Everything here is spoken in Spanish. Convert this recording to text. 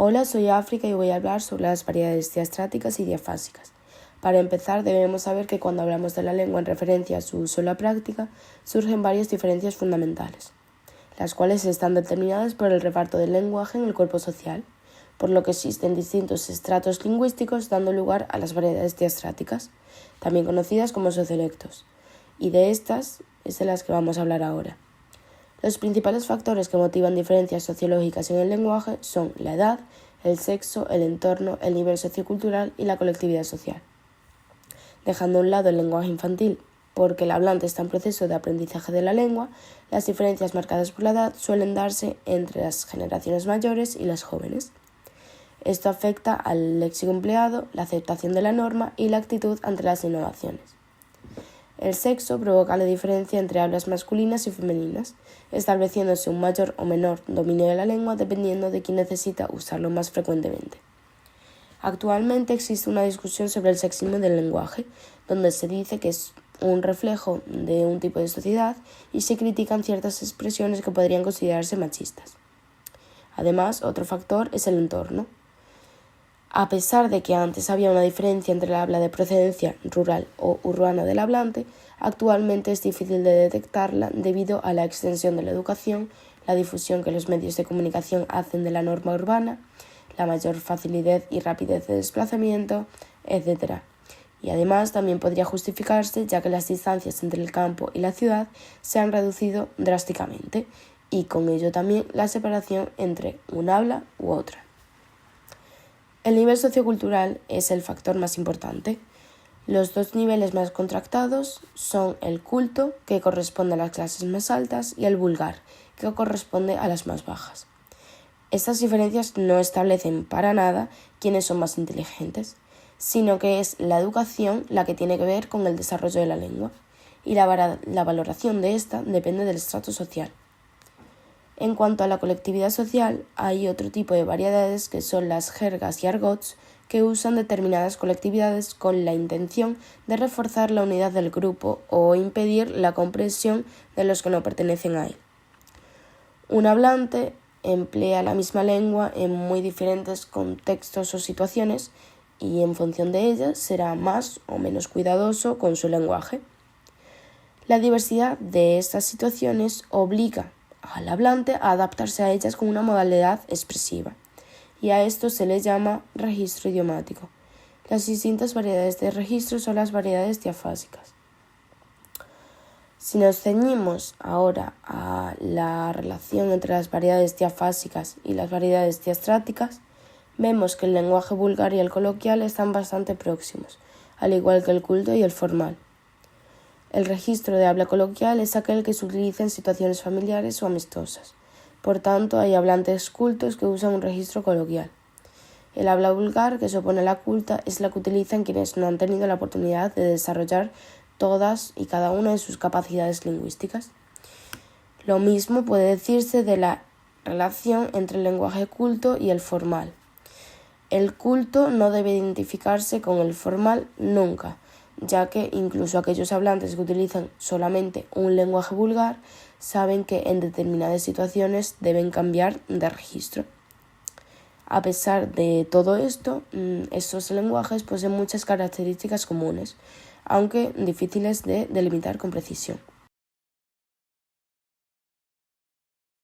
Hola, soy África y voy a hablar sobre las variedades diastráticas y diafásicas. Para empezar, debemos saber que cuando hablamos de la lengua en referencia a su uso en la práctica, surgen varias diferencias fundamentales, las cuales están determinadas por el reparto del lenguaje en el cuerpo social, por lo que existen distintos estratos lingüísticos dando lugar a las variedades diastráticas, también conocidas como sociolectos, y de estas es de las que vamos a hablar ahora. Los principales factores que motivan diferencias sociológicas en el lenguaje son la edad, el sexo, el entorno, el nivel sociocultural y la colectividad social. Dejando a un lado el lenguaje infantil, porque el hablante está en proceso de aprendizaje de la lengua, las diferencias marcadas por la edad suelen darse entre las generaciones mayores y las jóvenes. Esto afecta al léxico empleado, la aceptación de la norma y la actitud ante las innovaciones. El sexo provoca la diferencia entre hablas masculinas y femeninas, estableciéndose un mayor o menor dominio de la lengua dependiendo de quién necesita usarlo más frecuentemente. Actualmente existe una discusión sobre el sexismo del lenguaje, donde se dice que es un reflejo de un tipo de sociedad y se critican ciertas expresiones que podrían considerarse machistas. Además, otro factor es el entorno. A pesar de que antes había una diferencia entre el habla de procedencia rural o urbana del hablante, actualmente es difícil de detectarla debido a la extensión de la educación, la difusión que los medios de comunicación hacen de la norma urbana, la mayor facilidad y rapidez de desplazamiento, etc. Y además también podría justificarse ya que las distancias entre el campo y la ciudad se han reducido drásticamente y con ello también la separación entre un habla u otra. El nivel sociocultural es el factor más importante. Los dos niveles más contractados son el culto, que corresponde a las clases más altas, y el vulgar, que corresponde a las más bajas. Estas diferencias no establecen para nada quiénes son más inteligentes, sino que es la educación la que tiene que ver con el desarrollo de la lengua, y la valoración de esta depende del estrato social. En cuanto a la colectividad social, hay otro tipo de variedades que son las jergas y argots que usan determinadas colectividades con la intención de reforzar la unidad del grupo o impedir la comprensión de los que no pertenecen a él. Un hablante emplea la misma lengua en muy diferentes contextos o situaciones y en función de ellas será más o menos cuidadoso con su lenguaje. La diversidad de estas situaciones obliga al hablante a adaptarse a ellas con una modalidad expresiva, y a esto se le llama registro idiomático. Las distintas variedades de registro son las variedades diafásicas. Si nos ceñimos ahora a la relación entre las variedades diafásicas y las variedades diastráticas, vemos que el lenguaje vulgar y el coloquial están bastante próximos, al igual que el culto y el formal. El registro de habla coloquial es aquel que se utiliza en situaciones familiares o amistosas. Por tanto, hay hablantes cultos que usan un registro coloquial. El habla vulgar, que se opone a la culta, es la que utilizan quienes no han tenido la oportunidad de desarrollar todas y cada una de sus capacidades lingüísticas. Lo mismo puede decirse de la relación entre el lenguaje culto y el formal. El culto no debe identificarse con el formal nunca, ya que incluso aquellos hablantes que utilizan solamente un lenguaje vulgar saben que en determinadas situaciones deben cambiar de registro. A pesar de todo esto, estos lenguajes poseen muchas características comunes, aunque difíciles de delimitar con precisión.